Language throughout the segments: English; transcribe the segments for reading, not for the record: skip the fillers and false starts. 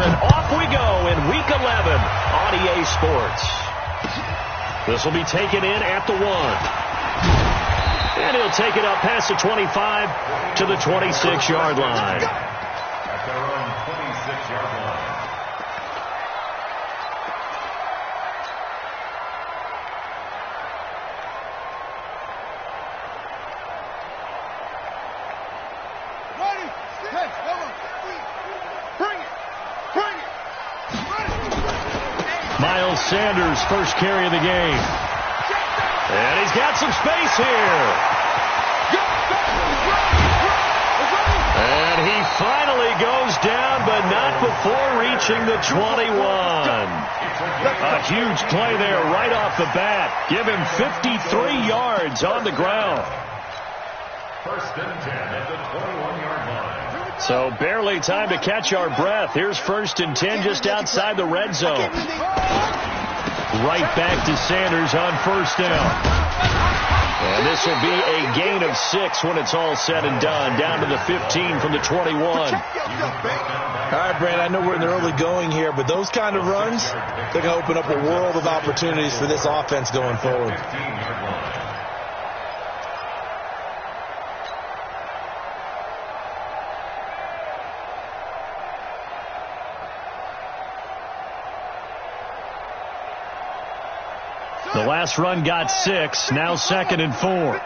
and off we go in Week 11 on EA Sports. This will be taken in at the 1. And he'll take it up past the 25 to the 26-yard line. At their own 26-yard line. Miles Sanders, first carry of the game. And he's got some space here. And he finally goes down, but not before reaching the 21. A huge play there right off the bat. Give him 53 yards on the ground. First and 10 at the 21-yard line. So barely time to catch our breath. Here's first and 10 just outside the red zone. Right back to Sanders on first down. And this will be a gain of 6 when it's all said and done. Down to the 15 from the 21. All right, Brand, I know we're in the early going here, but those kind of runs, they're going to open up a world of opportunities for this offense going forward. The last run got 6. Now 2nd and 4.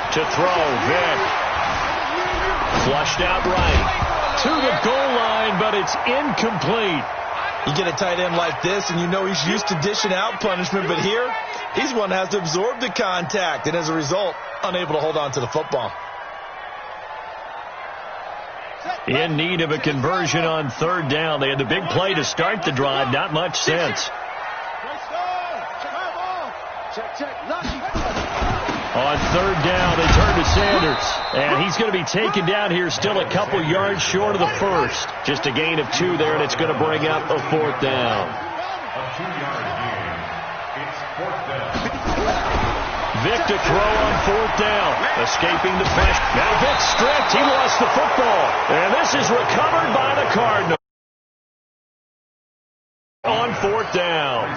To throw, Vick. Flushed out right. To the goal line, but it's incomplete. You get a tight end like this, and you know he's used to dishing out punishment, but here, he's one that has to absorb the contact, and as a result, unable to hold on to the football. In need of a conversion on third down. They had the big play to start the drive. Not much sense. On third down, they turn to Sanders. And he's going to be taken down here still a couple yards short of the first. Just a gain of 2 there, and it's going to bring up a 4th down. A 2-yard gain. It's 4th down. Vick to throw on 4th down. Escaping the pressure. Now Vick stripped. He lost the football. And this is recovered by the Cardinals. On 4th down.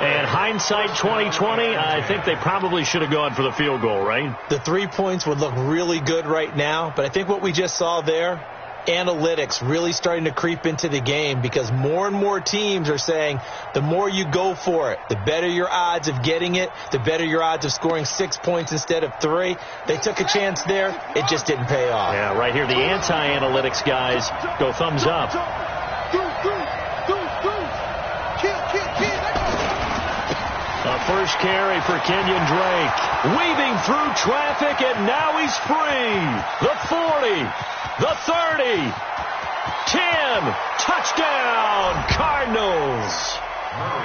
And hindsight 2020, I think they probably should have gone for the field goal, right? The 3 points would look really good right now, but I think what we just saw there, analytics really starting to creep into the game because more and more teams are saying the more you go for it, the better your odds of getting it, the better your odds of scoring 6 points instead of 3. They took a chance there. It just didn't pay off. Yeah, right here, the anti-analytics guys go thumbs up. A first carry for Kenyon Drake. Weaving through traffic, and now he's free. The 40. The 30, 10, touchdown, Cardinals.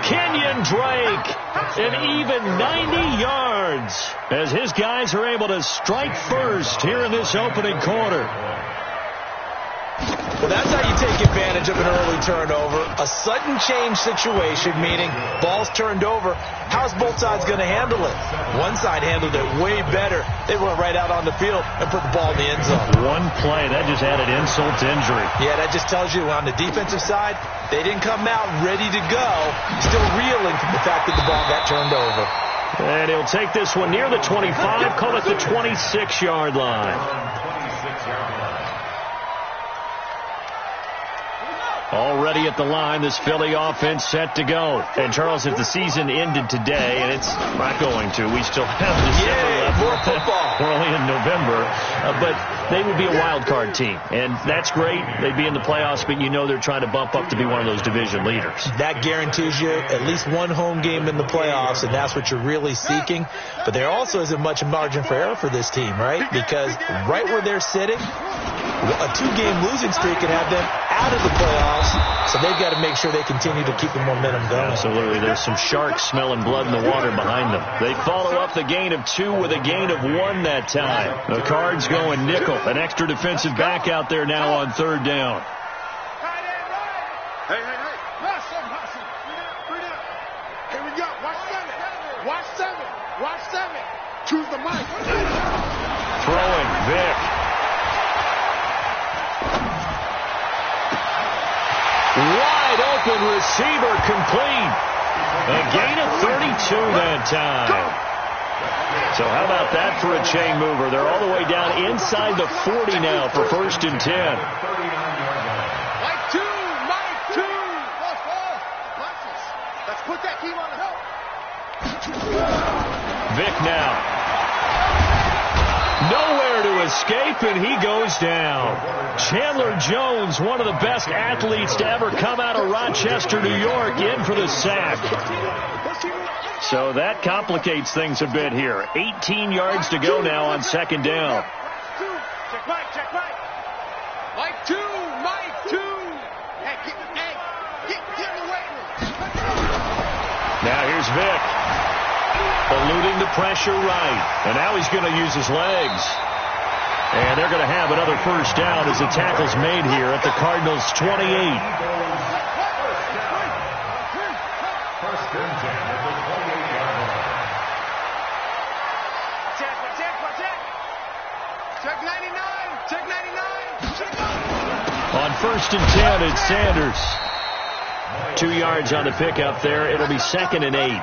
Kenyon Drake, an even 90 yards as his guys are able to strike first here in this opening quarter. Well, that's how you take advantage of an early turnover. A sudden change situation, meaning ball's turned over. How's both sides going to handle it? One side handled it way better. They went right out on the field and put the ball in the end zone. One play, that just added insult to injury. Yeah, that just tells you on the defensive side, they didn't come out ready to go. Still reeling from the fact that the ball got turned over. And he'll take this one near the 25, call it the 26-yard line. 26-yard line. Already at the line, this Philly offense set to go. And, Charles, if the season ended today, and it's not going to, we still have December left. More football. We're only in November. But they would be a wild card team. And that's great. They'd be in the playoffs, but you know they're trying to bump up to be one of those division leaders. That guarantees you at least one home game in the playoffs, and that's what you're really seeking. But there also isn't much margin for error for this team, right? Because right where they're sitting, a 2-game losing streak can have them out of the playoffs, so they've got to make sure they continue to keep the momentum going. Absolutely. There's some sharks smelling blood in the water behind them. They follow up the gain of 2 with a gain of 1 that time. The Cards going nickel. An extra defensive back out there now on third down. Hey. Here we go. Watch 7. Choose the mic. Throwing, Vick. Wide open receiver complete. A gain of 32 that time. So how about that for a chain mover? They're all the way down inside the 40 now for 1st and 10. Put that team on the hill. Vic now. Nowhere to escape, and he goes down. Chandler Jones, one of the best athletes to ever come out of Rochester, New York, in for the sack. So that complicates things a bit here. 18 yards to go now on 2nd down. Check Mike, check Mike. Mike 2, Mike 2. Hey, get in the weight room. Now here's Vic. Eluding the pressure right. And now he's going to use his legs. And they're going to have another 1st down as the tackle's made here at the Cardinals' 28. 1st and 10 at the 28-yard line. Check 99. Check 99. Check 99. On 1st and 10, it's Sanders. 2 yards on the pickup there. It'll be 2nd and 8.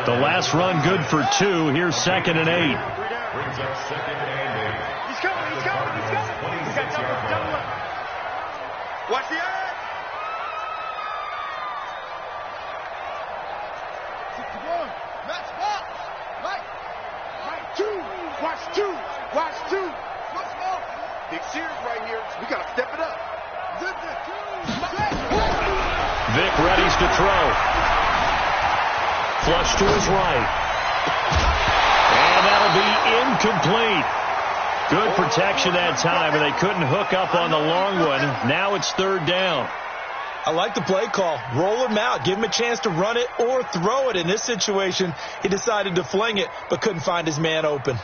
The last run good for 2. Here's 2nd and 8. Brings up 2nd and 8. He's coming. He's got double up. Watch the eye. Match box. Mike 2. Watch 2. Watch 2. Big series right here. We got to step it up. Vic readies to throw. Flush to his right. And that'll be incomplete. Good protection that time, and they couldn't hook up on the long one. Now it's 3rd down. I like the play call. Roll him out. Give him a chance to run it or throw it. In this situation, he decided to fling it, but couldn't find his man open.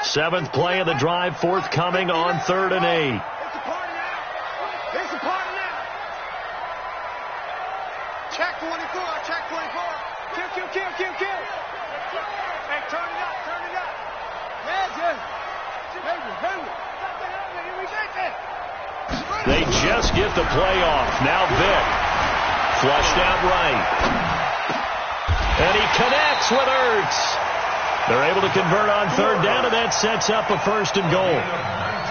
Seventh play of the drive, forthcoming on 3rd and 8. It's a party now. It's a party now. Check 24. Check 24. Kill. Hey, turn it up. Yes. They just get the play off. Now Vic. Flushed out right. And he connects with Ertz. They're able to convert on 3rd down, and that sets up a 1st and goal.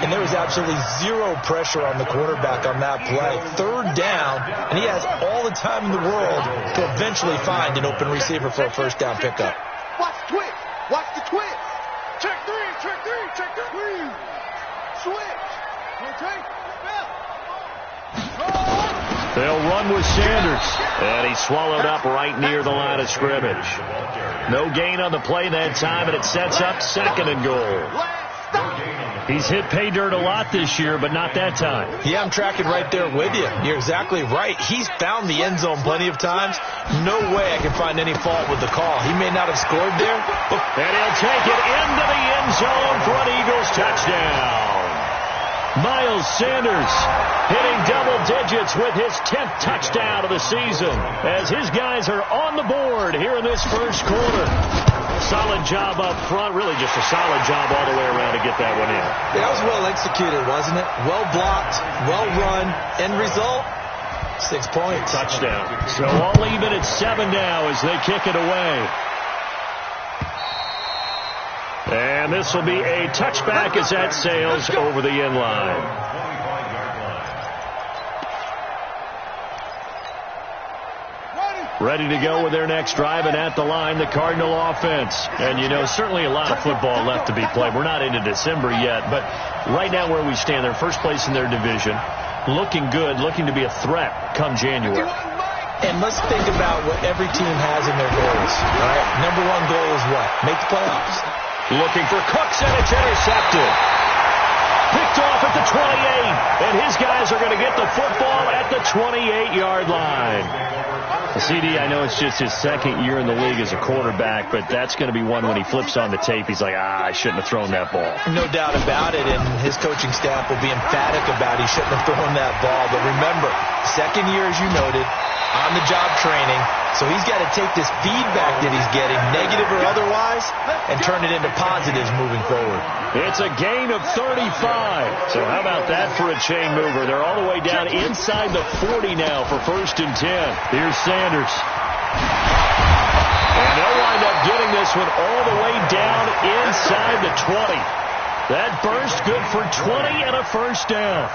And there was absolutely zero pressure on the quarterback on that play. 3rd down, and he has all the time in the world to eventually find an open receiver for a 1st down pickup. Watch the twist. Watch the twist. Check 3. Switch. Okay. They'll run with Sanders. And he swallowed up right near the line of scrimmage. No gain on the play that time, and it sets up 2nd and goal. He's hit pay dirt a lot this year, but not that time. Yeah, I'm tracking right there with you. You're exactly right. He's found the end zone plenty of times. No way I can find any fault with the call. He may not have scored there. And he'll take it into the end zone for an Eagles touchdown. Miles Sanders hitting double digits with his 10th touchdown of the season as his guys are on the board here in this 1st quarter. Solid job up front, really just a solid job all the way around to get that one in. That was well executed, wasn't it? Well blocked, well run. End result, 6 points. Touchdown. So all even at 7 now as they kick it away. And this will be a touchback as that sails over the end line. Ready to go with their next drive, and at the line, the Cardinal offense. And, you know, certainly a lot of football left to be played. We're not into December yet, but right now where we stand, they're first place in their division, looking good, looking to be a threat come January. And let's think about what every team has in their goals. All right, number 1 goal is what? Make the playoffs. Looking for Cooks, and it's intercepted. Picked off at the 28. And his guys are going to get the football at the 28-yard line. CD, I know it's just his second year in the league as a quarterback, but that's going to be one when he flips on the tape. He's like, I shouldn't have thrown that ball. No doubt about it, and his coaching staff will be emphatic about he shouldn't have thrown that ball. But remember, second year, as you noted, on-the-job training, so he's got to take this feedback that he's getting, negative or otherwise, and turn it into positives moving forward. It's a gain of 35. So how about that for a chain mover? They're all the way down inside the 40 now for 1st and 10. Here's Sanders. And they'll wind up getting this one all the way down inside the 20. That burst good for 20 and a first down.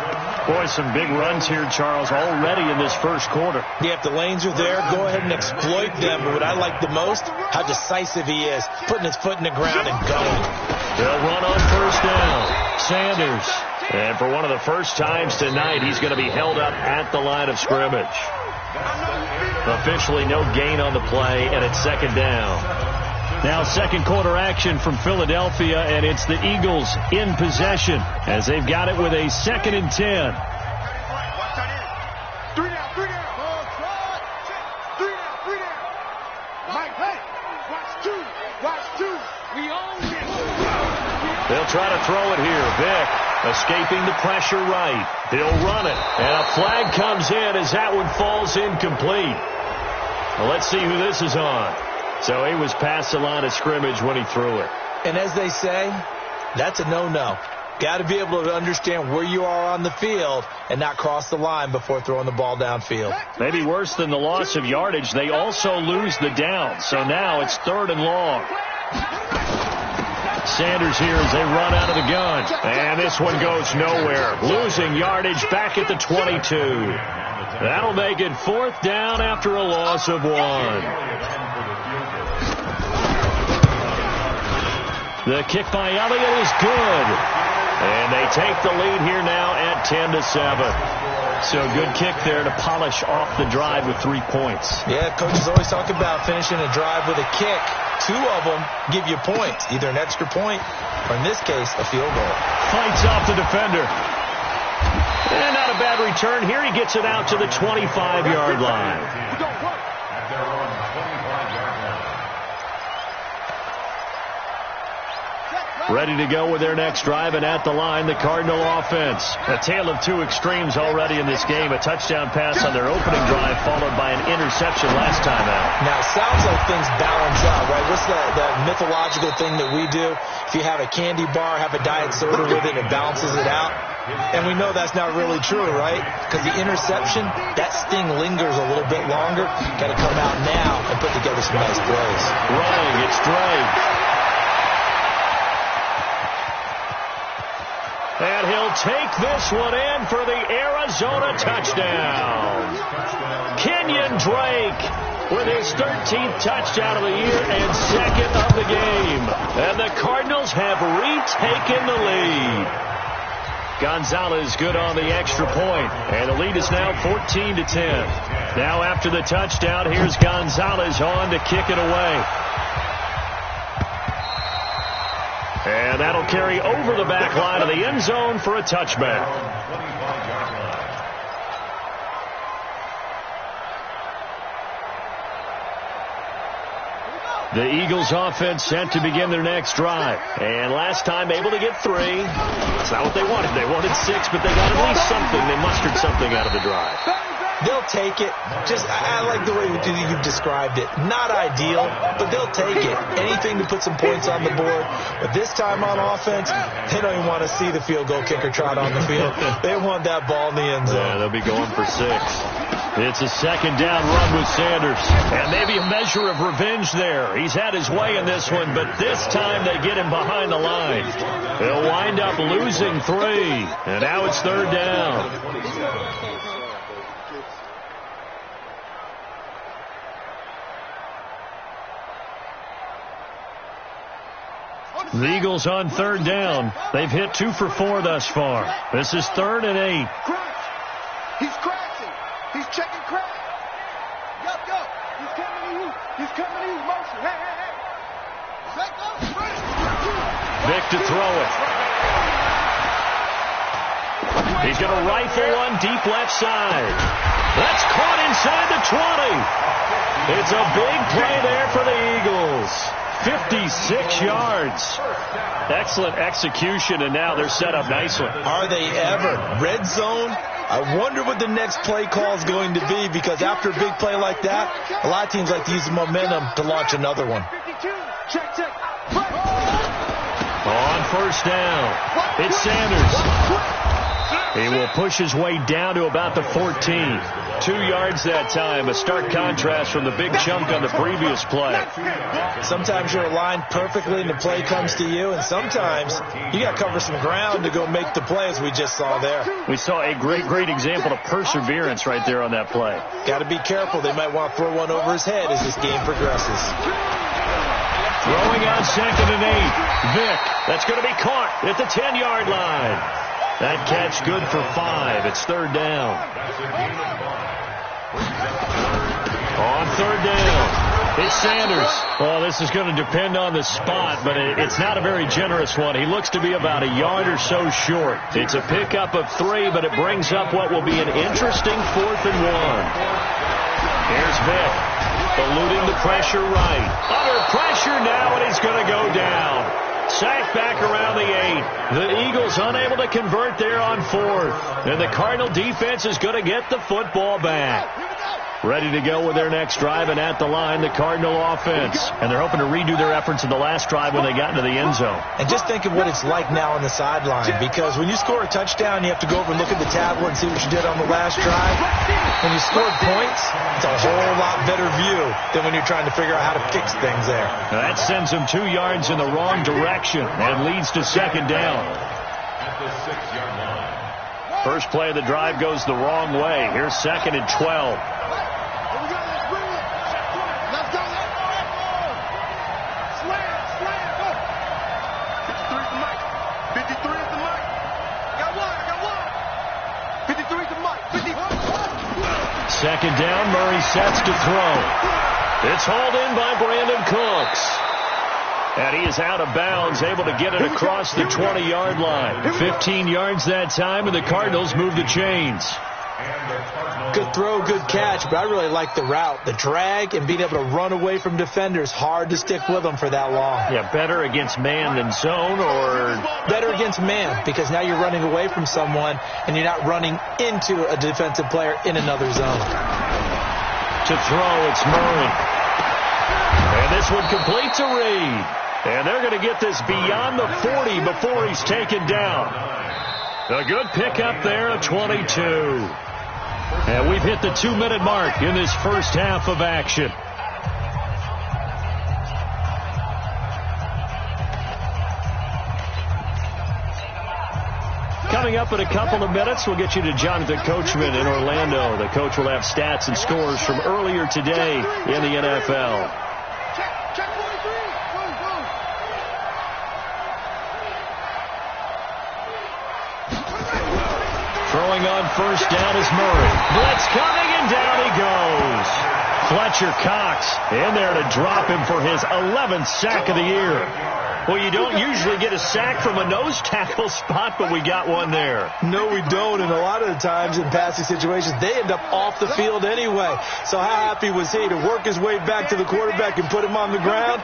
Boy, some big runs here, Charles, already in this first quarter. Yeah, if the lanes are there, go ahead and exploit them. But what I like the most, how decisive he is, putting his foot in the ground and going. They'll run on first down. Sanders. And for one of the first times tonight, he's going to be held up at the line of scrimmage. Officially no gain on the play, and it's second down. Now second quarter action from Philadelphia, and it's the Eagles in possession as they've got it with a 2nd and 10. 3 down. 3 down. 3 down. Mike, hey, watch two. We own this. They'll try to throw it here. Vick escaping the pressure right. He'll run it, and a flag comes in as that one falls incomplete. Well, let's see who this is on. So he was past the line of scrimmage when he threw it. And as they say, that's a no-no. Got to be able to understand where you are on the field and not cross the line before throwing the ball downfield. Maybe worse than the loss of yardage, they also lose the down. So now it's 3rd and long. Sanders here as they run out of the gun. And this one goes nowhere. Losing yardage back at the 22. That'll make it 4th down after a loss of 1. The kick by Elliott is good. And they take the lead here now at 10-7. So good kick there to polish off the drive with 3 points. Yeah, coaches always talk about finishing a drive with a kick. 2 of them give you points, either an extra point or, in this case, a field goal. Fights off the defender. And not a bad return. Here he gets it out to the 25-yard line. Ready to go with their next drive, and at the line, the Cardinal offense. A tale of 2 extremes already in this game. A touchdown pass on their opening drive, followed by an interception last time out. Now, it sounds like things balance out, right? What's that mythological thing that we do? If you have a candy bar, have a diet soda with it, it balances it out. And we know that's not really true, right? Because the interception, that sting lingers a little bit longer. Got to come out now and put together some nice plays. Running, it's Drake. And he'll take this one in for the Arizona touchdown. Kenyon Drake with his 13th touchdown of the year and 2nd of the game. And the Cardinals have retaken the lead. Gonzalez good on the extra point. And the lead is now 14-10. Now after the touchdown, here's Gonzalez on to kick it away. And that'll carry over the back line of the end zone for a touchback. The Eagles offense set to begin their next drive. And last time able to get 3. That's not what they wanted. They wanted 6, but they got at least something. They mustered something out of the drive. They'll take it. I like the way you've described it. Not ideal, but they'll take it. Anything to put some points on the board. But this time on offense, they don't even want to see the field goal kicker trot on the field. They want that ball in the end zone. Yeah, they'll be going for 6. It's a 2nd down run with Sanders. And maybe a measure of revenge there. He's had his way in this one, but this time they get him behind the line. They'll wind up losing 3. And now it's 3rd down. The Eagles on 3rd down. They've hit 2 for 4 thus far. This is 3rd and 8. He's crashing. He's checking crash. Go. He's coming to you. He's coming to you. Motion. Hey. Vick to throw it. He's going to rifle one deep left side. That's caught inside the 20. It's a big play there for the Eagles. 56 yards. Excellent execution, and now they're set up nicely. Are they ever? Red zone? I wonder what the next play call is going to be, because after a big play like that, a lot of teams like to use the momentum to launch another one. On first down, it's Sanders. He will push his way down to about the 14. 2 yards that time, a stark contrast from the big chunk on the previous play. Sometimes you're aligned perfectly and the play comes to you, and sometimes you got to cover some ground to go make the play, as we just saw there. We saw a great example of perseverance right there on that play. Got to be careful. They might want to throw one over his head as this game progresses. Throwing on 2nd and 8. Vick, that's going to be caught at the 10-yard line. That catch good for 5. It's 3rd down. On 3rd down, it's Sanders. Well, this is going to depend on the spot, but it's not a very generous one. He looks to be about a yard or so short. It's a pickup of 3, but it brings up what will be an interesting 4th and 1. Here's Vick, eluding the pressure right. Under pressure now, and he's going to go down. Sacked back around the 8. The Eagles unable to convert there on 4th. And the Cardinal defense is going to get the football back. Ready to go with their next drive, and at the line, the Cardinal offense. And they're hoping to redo their efforts in the last drive when they got into the end zone. And just think of what it's like now on the sideline, because when you score a touchdown, you have to go over and look at the tablet and see what you did on the last drive. When you scored points, it's a whole lot better view than when you're trying to figure out how to fix things there. Now that sends them 2 yards in the wrong direction and leads to 2nd down. At the 6-yard line. First play of the drive goes the wrong way. Here's 2nd and 12. Second down, Murray sets to throw. It's hauled in by Brandon Cooks. And he is out of bounds, able to get it across the 20-yard line. 15 yards that time, and the Cardinals move the chains. Good throw, good catch, but I really like the route. The drag and being able to run away from defenders, hard to stick with them for that long. Yeah, better against man than zone, or? Better against man, because now you're running away from someone and you're not running into a defensive player in another zone. To throw, it's Murray. And this one completes a read. And they're going to get this beyond the 40 before he's taken down. A good pickup there of 22. And we've hit the 2-minute mark in this first half of action. Coming up in a couple of minutes, we'll get you to Jonathan Coachman in Orlando. The coach will have stats and scores from earlier today in the NFL. Throwing on first down is Murray. Blitz coming, and down he goes. Fletcher Cox in there to drop him for his 11th sack of the year. Well, you don't usually get a sack from a nose tackle spot, but we got one there. No, we don't, and a lot of the times in passing situations, they end up off the field anyway. So how happy was he to work his way back to the quarterback and put him on the ground?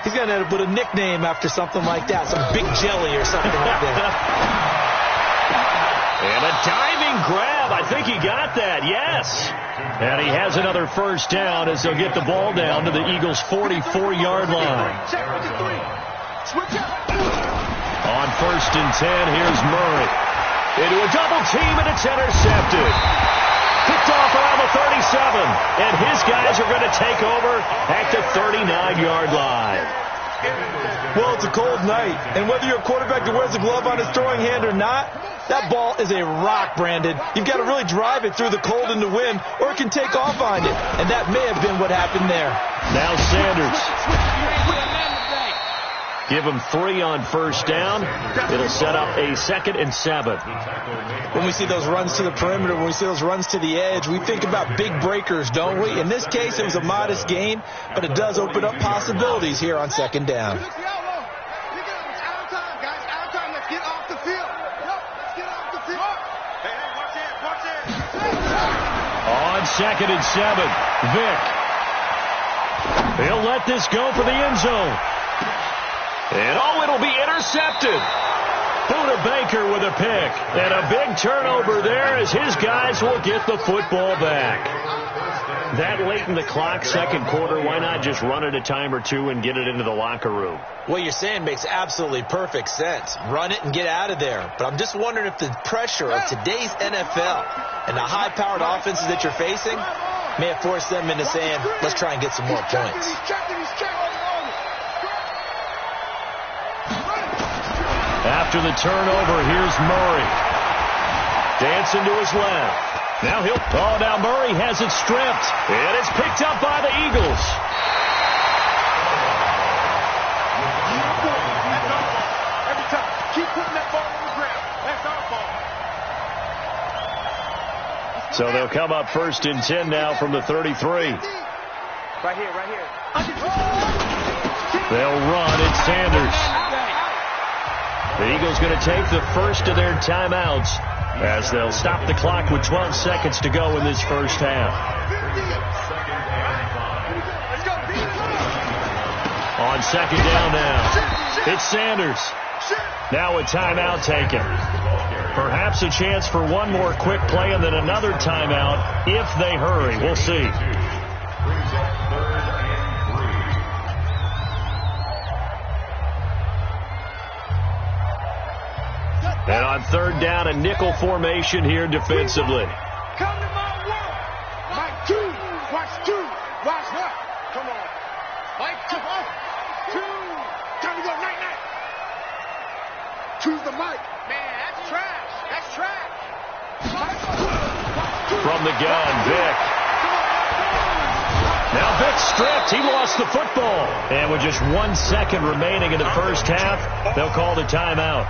He's going to end up with a nickname after something like that, some Big Jelly or something like that. And a diving grab. I think he got that, yes. And he has another first down as they'll get the ball down to the Eagles' 44-yard line. On first and 10, here's Murray. Into a double team, and it's intercepted. Picked off around the 37. And his guys are going to take over at the 39-yard line. Well, it's a cold night, and whether you're a quarterback that wears a glove on his throwing hand or not, that ball is a rock, Brandon. You've got to really drive it through the cold and the wind, or it can take off on you, and that may have been what happened there. Now Sanders. Give him 3 on first down. It'll set up a 2nd and 7. When we see those runs to the perimeter, when we see those runs to the edge, we think about big breakers, don't we? In this case, it was a modest gain, but it does open up possibilities here on 2nd down. 2nd and 7. Vick. He'll let this go for the end zone. And it'll be intercepted. Buda Baker with a pick. And a big turnover there as his guys will get the football back. That late in the clock, second quarter, why not just run it a time or two and get it into the locker room? What you're saying makes absolutely perfect sense. Run it and get out of there. But I'm just wondering if the pressure of today's NFL and the high-powered offenses that you're facing may have forced them into saying, let's try and get some more points. After the turnover, here's Murray. Dancing to his left. Now now Murray has it stripped. And it's picked up by the Eagles. Every time. Keep putting that ball on the ground. That's our ball. So they'll come up 1st and 10 now from the 33. Right here. They'll run. It's Sanders. The Eagles going to take the first of their timeouts as they'll stop the clock with 12 seconds to go in this first half. On 2nd down now, it's Sanders. Now a timeout taken. Perhaps a chance for one more quick play and then another timeout if they hurry. We'll see. And on 3rd down, a nickel formation here defensively. Come to my world. Mike 2. Watch 2. Watch what? Come on. Mike 2. 2. Time to go. Night. Choose the mic. Man, that's trash. That's trash. From the gun, Vick. Now Vick stripped. He lost the football. And with just 1 second remaining in the first half, they'll call the timeout.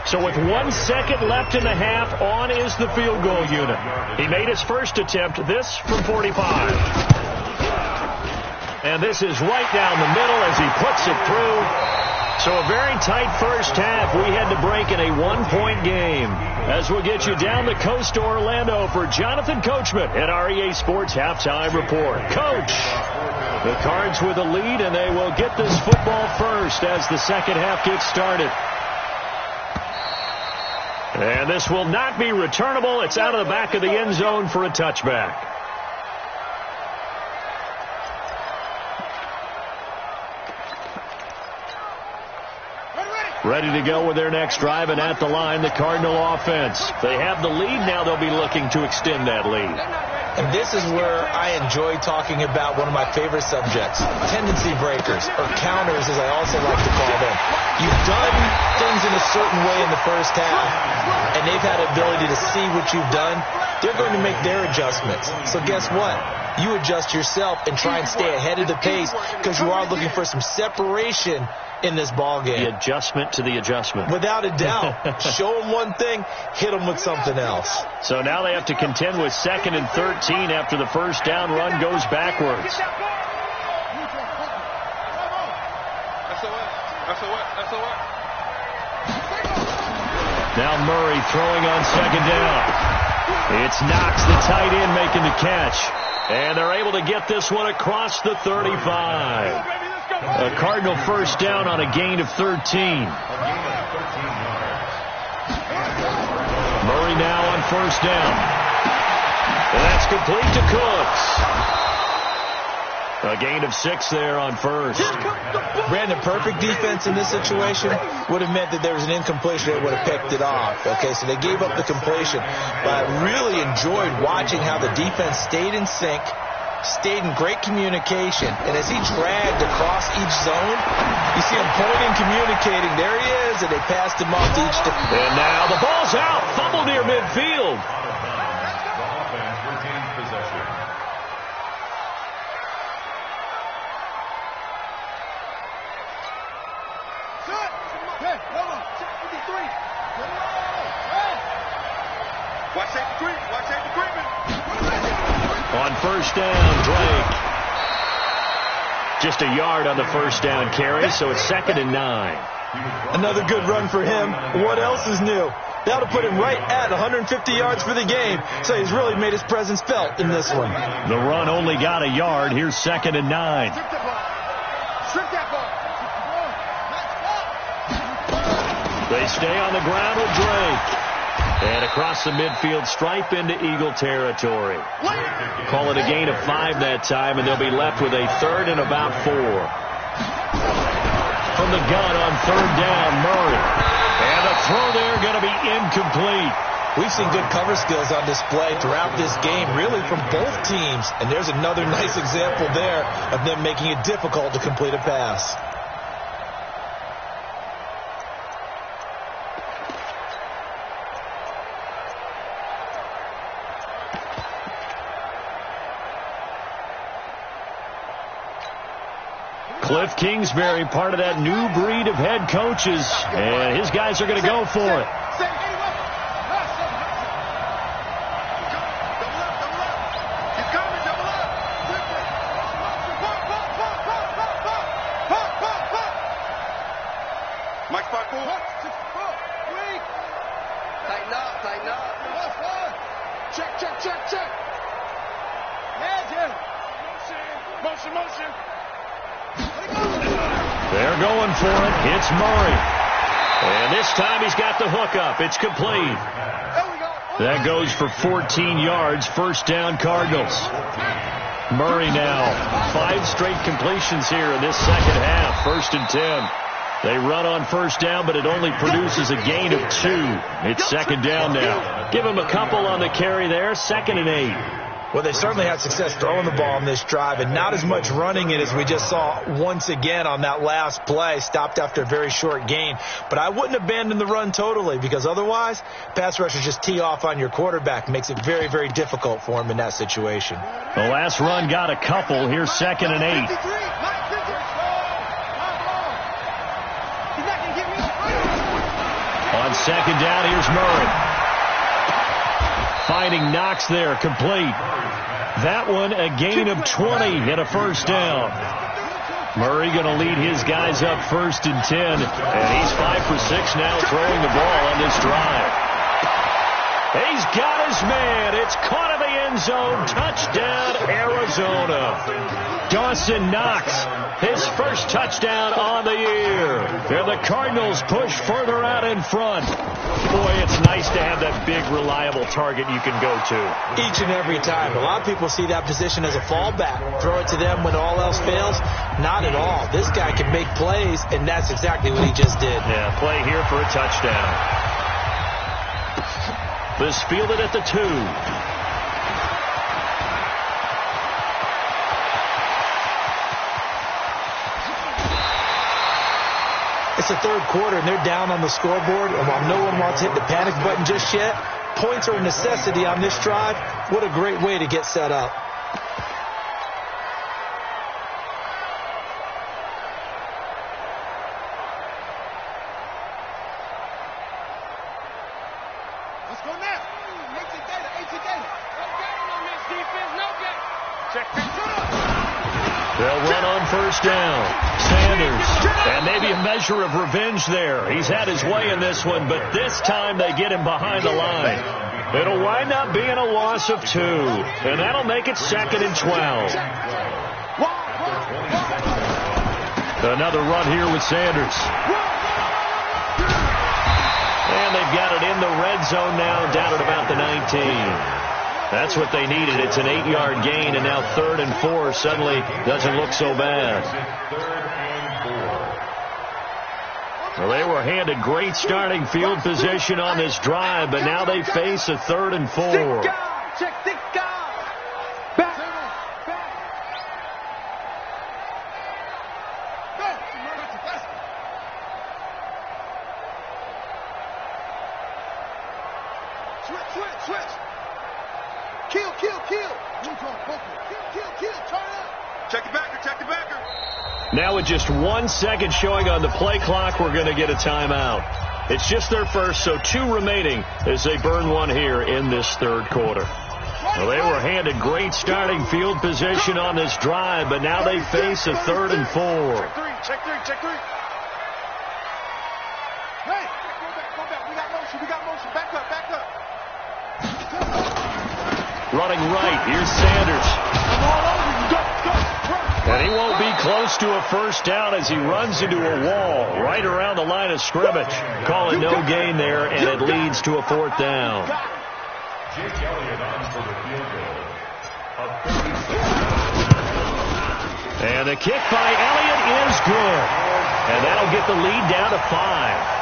So with 1 second left in the half, on is the field goal unit. He made his first attempt, this from 45. And this is right down the middle as he puts it through. So a very tight first half. We had to break in a 1-point game. As we'll get you down the coast to Orlando for Jonathan Coachman at our EA Sports Halftime Report. Coach, the Cards with a lead, and they will get this football first as the second half gets started. And this will not be returnable. It's out of the back of the end zone for a touchback. Ready to go with their next drive, and at the line, the Cardinal offense. They have the lead. Now they'll be looking to extend that lead. And this is where I enjoy talking about one of my favorite subjects, tendency breakers, or counters, as I also like to call them. You've done things in a certain way in the first half, and they've had the ability to see what you've done. They're going to make their adjustments. So guess what? You adjust yourself and try and stay ahead of the pace because you are looking for some separation in this ball game. The adjustment to the adjustment. Without a doubt. Show them one thing, hit them with something else. So now they have to contend with 2nd and 13 after the first down run goes backwards. Now Murray throwing on 2nd down. It's Knox, the tight end, making the catch. And they're able to get this one across the 35. A Cardinal first down on a gain of 13. Murray now on 1st down. And that's complete to Cooks. A gain of 6 there on 1st. Brandon, perfect defense in this situation would have meant that there was an incompletion. They would have picked it off. Okay, so they gave up the completion. But I really enjoyed watching how the defense stayed in sync, stayed in great communication. And as he dragged across each zone, you see him pointing, communicating. There he is, and they passed him off to each. And now the ball's out. Fumble near midfield. On 1st down, Drake. Just a yard on the 1st down carry, so it's 2nd and 9. Another good run for him. What else is new? That'll put him right at 150 yards for the game, so he's really made his presence felt in this one. The run only got a yard. Here's 2nd and 9. Strip that ball. They stay on the ground with Drake. And across the midfield stripe into Eagle territory. Call it a gain of 5 that time, and they'll be left with a 3rd and about 4. From the gun on 3rd down, Murray. And the throw there going to be incomplete. We've seen good cover skills on display throughout this game, really from both teams. And there's another nice example there of them making it difficult to complete a pass. Cliff Kingsbury, part of that new breed of head coaches, and his guys are going to go for it. Motion. They're going for it. It's Murray. And this time he's got the hook up. It's complete. That goes for 14 yards. 1st down, Cardinals. Murray now. 5 straight completions here in this second half. 1st and 10. They run on 1st down, but it only produces a gain of 2. It's 2nd down now. Give him a couple on the carry there. 2nd and 8. Well, they certainly had success throwing the ball on this drive, and not as much running it as we just saw once again on that last play, stopped after a very short gain. But I wouldn't abandon the run totally, because otherwise, pass rushers just tee off on your quarterback. Makes it very, very difficult for him in that situation. The last run got a couple. Here's 2nd and 8. On 2nd down, here's Murray. Finding Knox there, complete. That one a gain of 20 and a 1st down. Murray going to lead his guys up 1st and 10, and he's 5 for 6 now throwing the ball on this drive. He's got his man. It's caught in the end zone. Touchdown, Arizona. Dawson Knox, his first touchdown on the year. And the Cardinals push further out in front. Boy, it's nice to have that big, reliable target you can go to. Each and every time. A lot of people see that position as a fallback. Throw it to them when all else fails. Not at all. This guy can make plays, and that's exactly what he just did. Yeah, play here for a touchdown. This fielded at the 2. It's the 3rd quarter, and they're down on the scoreboard. And while no one wants to hit the panic button just yet, points are a necessity on this drive. What a great way to get set up. Let's go now. AT data. No game on this defense. No game. Check. They'll run on 1st down. Sanders, and maybe a measure of revenge there. He's had his way in this one, but this time they get him behind the line. It'll wind up being a loss of 2, and that'll make it 2nd and 12. Another run here with Sanders. And they've got it in the red zone now, down at about the 19. That's what they needed. It's an 8-yard gain, and now 3rd and 4 suddenly doesn't look so bad. Well, they were handed great starting field position on this drive, but now they face a 3rd and 4. Check 6 guys. Back. Switch. Kill. Kill. Turn up. Check the backer. Now with just 1 second showing on the play clock, we're going to get a timeout. It's just their first, so 2 remaining as they burn one here in this 3rd quarter. Well, they were handed great starting field position on this drive, but now they face a 3rd and 4. Check three. Hey, go back. We got motion. Back. Running right, here's Sanders. And he won't be close to a first down as he runs into a wall right around the line of scrimmage. Calling no gain there, and it leads to a fourth down. Jake Elliott on for the field goal. And the kick by Elliott is good. And that'll get the lead down to 5.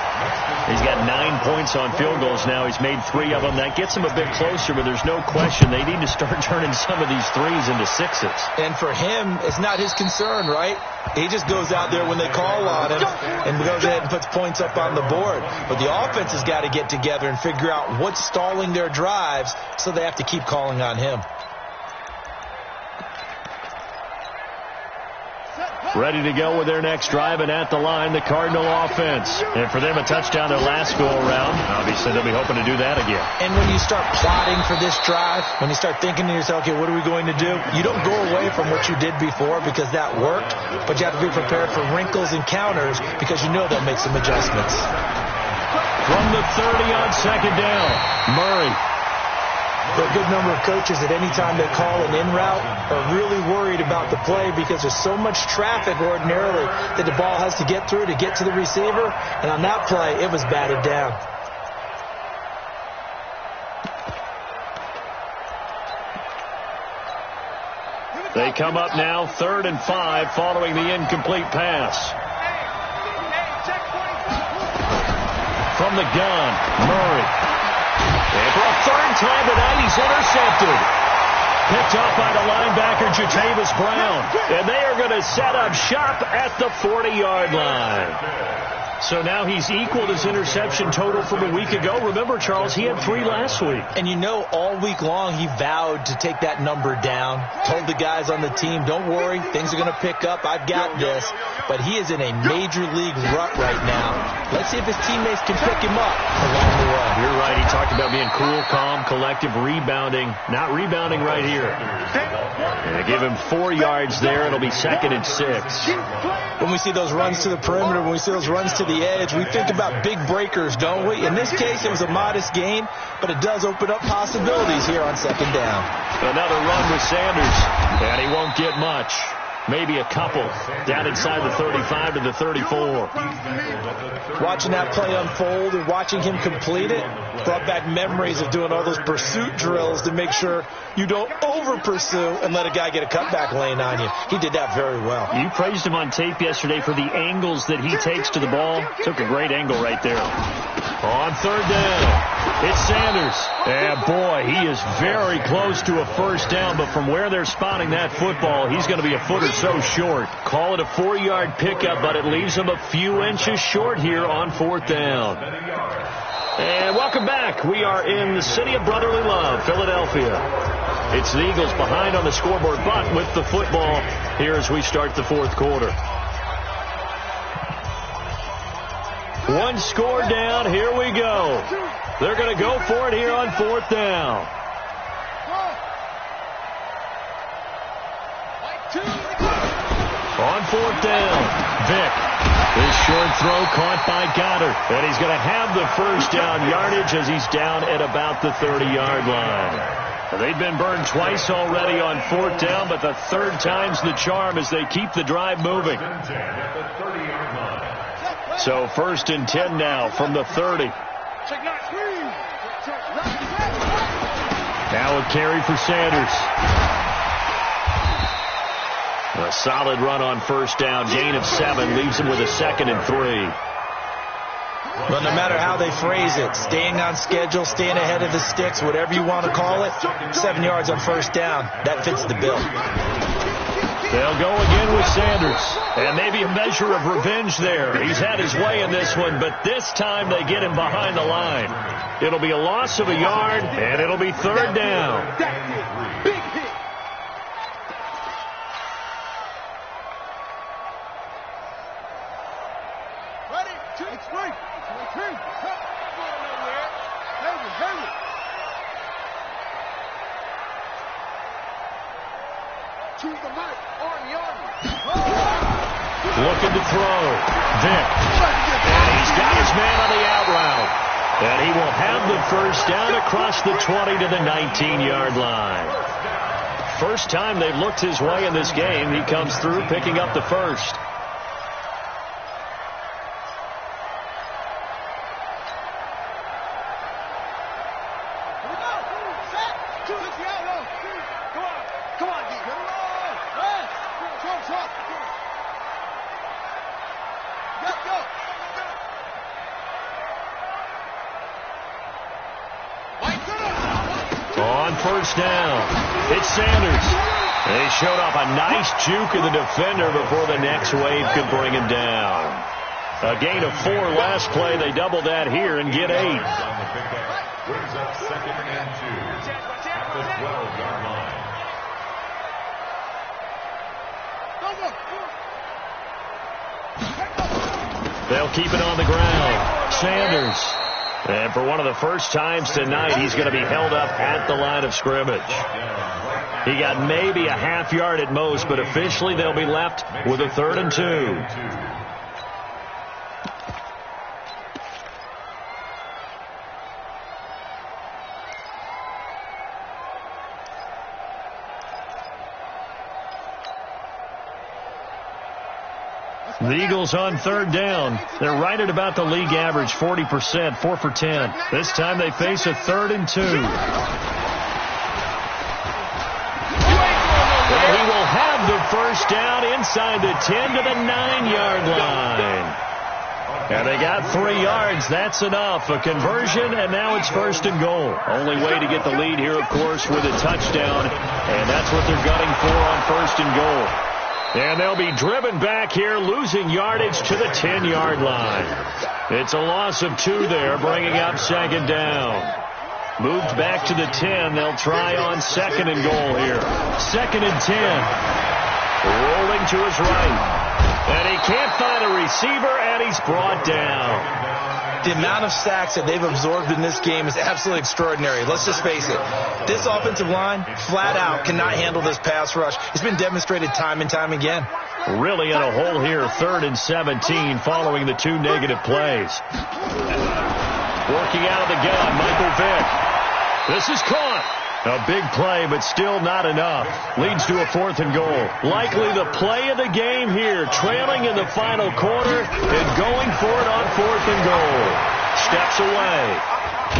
He's got 9 points on field goals now. He's made 3 of them. That gets him a bit closer, but there's no question they need to start turning some of these threes into 6s. And for him, it's not his concern, right? He just goes out there when they call on him and goes ahead and puts points up on the board. But the offense has got to get together and figure out what's stalling their drives, so they have to keep calling on him. Ready to go with their next drive, and at the line, the Cardinal offense. And for them, a touchdown their last go-around. Obviously, they'll be hoping to do that again. And when you start plotting for this drive, when you start thinking to yourself, okay, what are we going to do? You don't go away from what you did before because that worked, but you have to be prepared for wrinkles and counters because you know they'll make some adjustments. From the 30 on second down, Murray. There are a good number of coaches at any time they call an in route are really worried about the play because there's so much traffic ordinarily that the ball has to get through to get to the receiver. And on that play, it was batted down. They come up now 3rd and 5 following the incomplete pass. From the gun, Murray. And for a 3rd time tonight, he's intercepted. Picked off by the linebacker, Jatavis Brown. And they are going to set up shop at the 40-yard line. So now he's equaled his interception total from a week ago. Remember, Charles, he had 3 last week. And you know, all week long he vowed to take that number down. Told the guys on the team, don't worry, things are going to pick up. I've got this. But he is in a major league rut right now. Let's see if his teammates can pick him up along the way. You're right. He talked about being cool, calm, collective, rebounding. Not rebounding right here. And they give him 4 yards there. It'll be 2nd and 6. When we see those runs to the perimeter, when we see those runs to the edge, we think about big breakers, don't we? In this case, it was a modest gain, but it does open up possibilities here on 2nd down. Another run with Sanders, and he won't get much. Maybe a couple down inside the 35 to the 34. Watching that play unfold and watching him complete it brought back memories of doing all those pursuit drills to make sure you don't over-pursue and let a guy get a cutback lane on you. He did that very well. You praised him on tape yesterday for the angles that he takes to the ball. Took a great angle right there. On 3rd down, it's Sanders. And boy, he is very close to a first down, but from where they're spotting that football, he's going to be a foot or so short. Call it a 4-yard pickup, but it leaves him a few inches short here on 4th down. And welcome back. We are in the city of brotherly love, Philadelphia. It's the Eagles behind on the scoreboard, but with the football here as we start the 4th quarter. 1 score down. Here we go. They're going to go for it here on 4th down. On 4th down, Vick. His short throw caught by Goddard. And he's going to have the first down yardage as he's down at about the 30-yard line. They've been burned twice already on 4th down, but the 3rd time's the charm as they keep the drive moving. So 1st and 10 now from the 30. Now a carry for Sanders. A solid run on 1st down. Gain of 7 leaves him with a 2nd and 3. Well, no matter how they phrase it, staying on schedule, staying ahead of the sticks, whatever you want to call it, 7 yards on 1st down, that fits the bill. They'll go again with Sanders. And maybe a measure of revenge there. He's had his way in this one, but this time they get him behind the line. It'll be a loss of a yard, and it'll be 3rd down. Big hit. Ready? 2, 3. Hurry. To the mic. Looking to throw. Vick. And he's got his man on the out route. And he will have the first down across the 20 to the 19-yard line. First time they've looked his way in this game. He comes through picking up the first. On first down, it's Sanders. They showed off a nice juke of the defender before the next wave could bring him down. A gain of 4 last play. They double that here and get 8. Brings up 2nd and 2 at the 12-yard line. They'll keep it on the ground. Sanders. And for one of the first times tonight, he's going to be held up at the line of scrimmage. He got maybe a half yard at most, but officially they'll be left with a 3rd and 2. The Eagles on 3rd down. They're right at about the league average, 40%, 4 for 10. This time they face a 3rd and 2. And he will have the first down inside the 10 to the 9-yard line. And they got 3 yards. That's enough. A conversion, and now it's 1st and goal. Only way to get the lead here, of course, with a touchdown. And that's what they're gunning for on 1st and goal. And they'll be driven back here, losing yardage to the 10-yard line. It's a loss of 2 there, bringing up 2nd down. Moved back to the 10. They'll try on 2nd and goal here. 2nd and 10. Rolling to his right. And he can't find a receiver, and he's brought down. The amount of sacks that they've absorbed in this game is absolutely extraordinary. Let's just face it. This offensive line, flat out, cannot handle this pass rush. It's been demonstrated time and time again. Really in a hole here, 3rd and 17, following the 2 negative plays. Working out of the gun, Michael Vick. This is caught. A big play, but still not enough. Leads to a 4th and goal. Likely the play of the game here, trailing in the final quarter and going for it on 4th and goal. Steps away.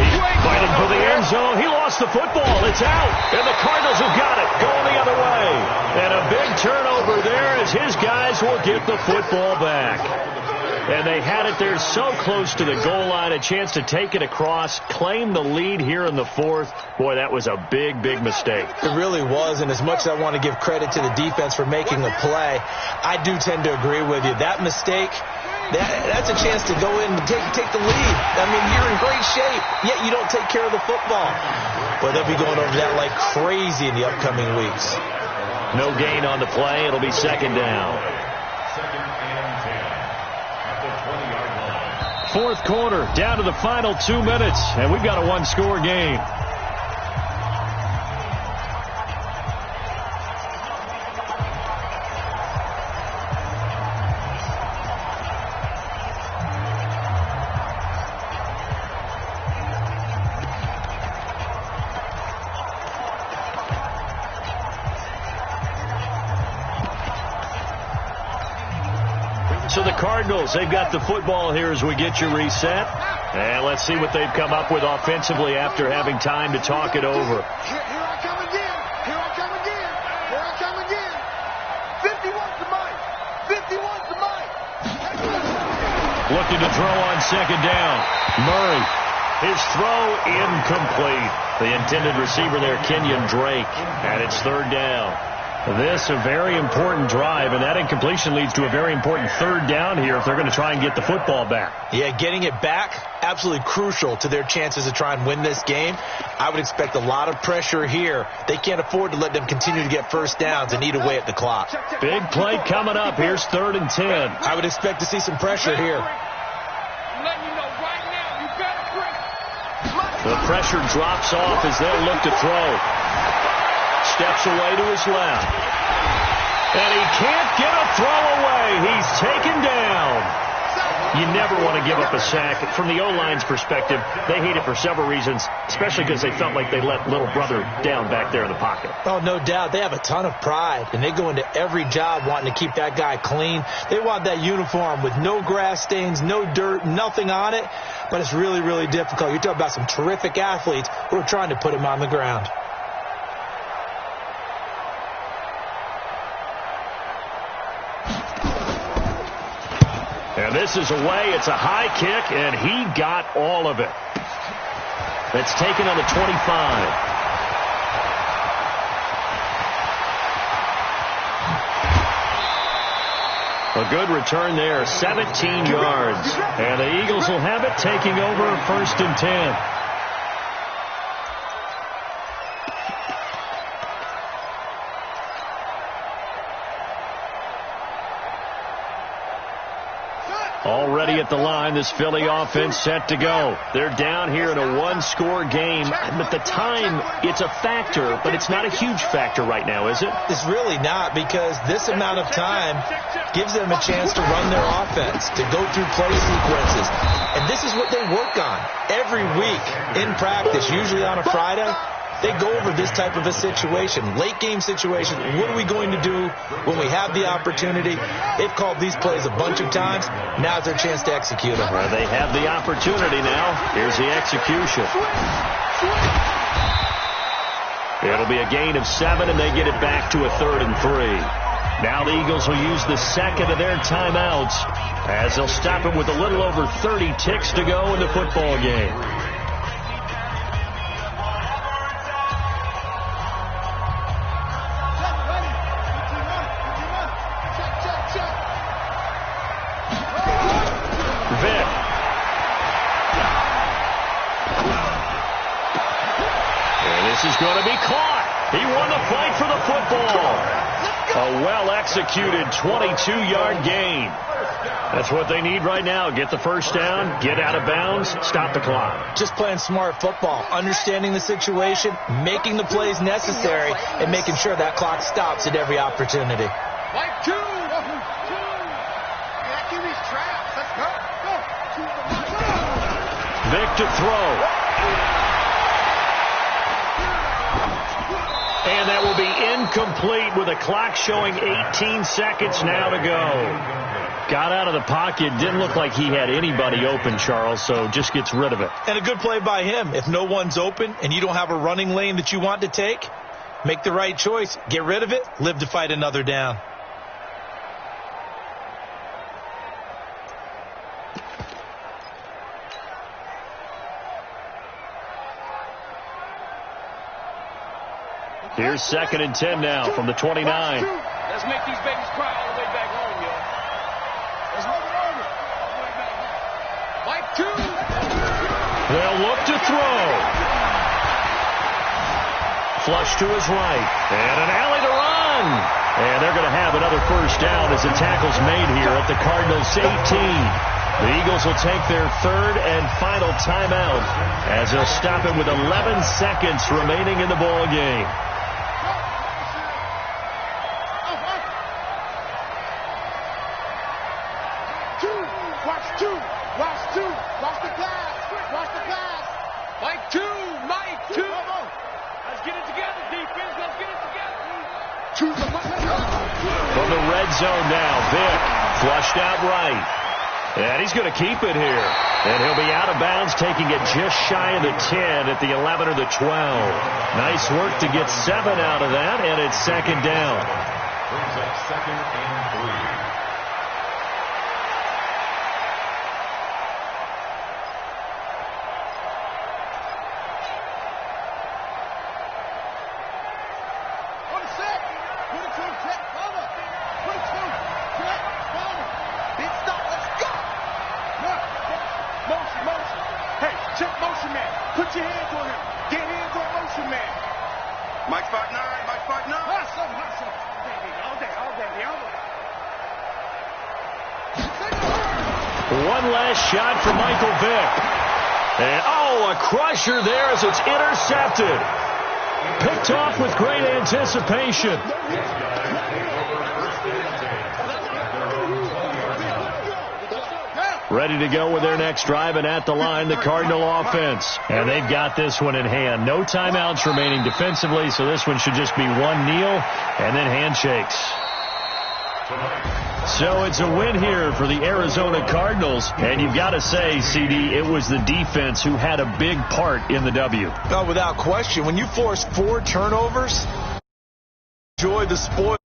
He's fighting for the end zone. He lost the football. It's out. And the Cardinals have got it. Going the other way. And a big turnover there as his guys will get the football back. And they had it there so close to the goal line, a chance to take it across, claim the lead here in the 4th. Boy, that was a big, big mistake. It really was, and as much as I want to give credit to the defense for making the play, I do tend to agree with you. That mistake, that's a chance to go in and take the lead. I mean, you're in great shape, yet you don't take care of the football. But they'll be going over that like crazy in the upcoming weeks. No gain on the play. It'll be 2nd down. 2nd and 10 at the 20-yard line. 4th quarter, down to the final 2 minutes, and we've got a 1-score game. So the Cardinals, they've got the football here as we get you reset. And let's see what they've come up with offensively after having time to talk it over. Here I come again. Here I come again. Here I come again. 51's the mic. 51's the mic. Looking to throw on 2nd down. Murray. His throw incomplete. The intended receiver there, Kenyon Drake. And it's 3rd down. This a very important drive, and that incompletion leads to a very important 3rd down here if they're going to try and get the football back. Yeah, getting it back, absolutely crucial to their chances to try and win this game. I would expect a lot of pressure here. They can't afford to let them continue to get first downs and eat away at the clock. Big play coming up. Here's 3rd and 10. I would expect to see some pressure here. The pressure drops off as they'll look to throw. Steps away to his left. And he can't get a throw away. He's taken down. You never want to give up a sack. From the O-line's perspective, they hate it for several reasons, especially because they felt like they let little brother down back there in the pocket. Oh, no doubt. They have a ton of pride, and they go into every job wanting to keep that guy clean. They want that uniform with no grass stains, no dirt, nothing on it, but it's really, really difficult. You're talking about some terrific athletes who are trying to put him on the ground. And this is away. It's a high kick, and he got all of it. It's taken on the 25. A good return there, 17 yards. And the Eagles will have it, taking over 1st and 10. Already at the line, this Philly offense set to go. They're down here in a one-score game. At the time, it's a factor, but it's not a huge factor right now, is it? It's really not, because this amount of time gives them a chance to run their offense, to go through play sequences. And this is what they work on every week in practice, usually on a Friday. They go over this type of a situation, late-game situation. What are we going to do when we have the opportunity? They've called these plays a bunch of times. Now's their chance to execute them. Well, they have the opportunity now. Here's the execution. It'll be a gain of 7, and they get it back to a 3rd and 3. Now the Eagles will use the second of their timeouts as they'll stop it with a little over 30 ticks to go in the football game. This is going to be caught. He won the fight for the football. A well-executed 22-yard gain. That's what they need right now. Get the first down, get out of bounds, stop the clock. Just playing smart football, understanding the situation, making the plays necessary, and making sure that clock stops at every opportunity. Like two. Vic to throw. And that will be incomplete with a clock showing 18 seconds now to go. Got out of the pocket. Didn't look like he had anybody open, Charles, so just gets rid of it. And a good play by him. If no one's open and you don't have a running lane that you want to take, make the right choice. Get rid of it. Live to fight another down. Here's 2nd and 10 now from the 29. Let's make these babies cry all the way back home, yo. Let's move it over. All the way back home. Like two. They'll look to throw. Flush to his right. And an alley to run. And they're going to have another first down as the tackle's made here at the Cardinals' 18. The Eagles will take their 3rd and final timeout as they'll stop it with 11 seconds remaining in the ball game. Watch the pass. Mike two. Let's get it together, defense. Let's get it together. From the red zone now, Vic flushed out right. And he's going to keep it here. And he'll be out of bounds, taking it just shy of the 10 at the 11 or the 12. Nice work to get 7 out of that, and it's 2nd down. Brings up 2nd and 3. One last shot for Michael Vick. And, a crusher there as it's intercepted. Picked off with great anticipation. Ready to go with their next drive, and at the line, the Cardinal offense. And they've got this one in hand. No timeouts remaining defensively, so this one should just be one kneel and then handshakes. So it's a win here for the Arizona Cardinals. And you've got to say, CD, it was the defense who had a big part in the W. No, without question. When you force 4 turnovers, enjoy the spoil.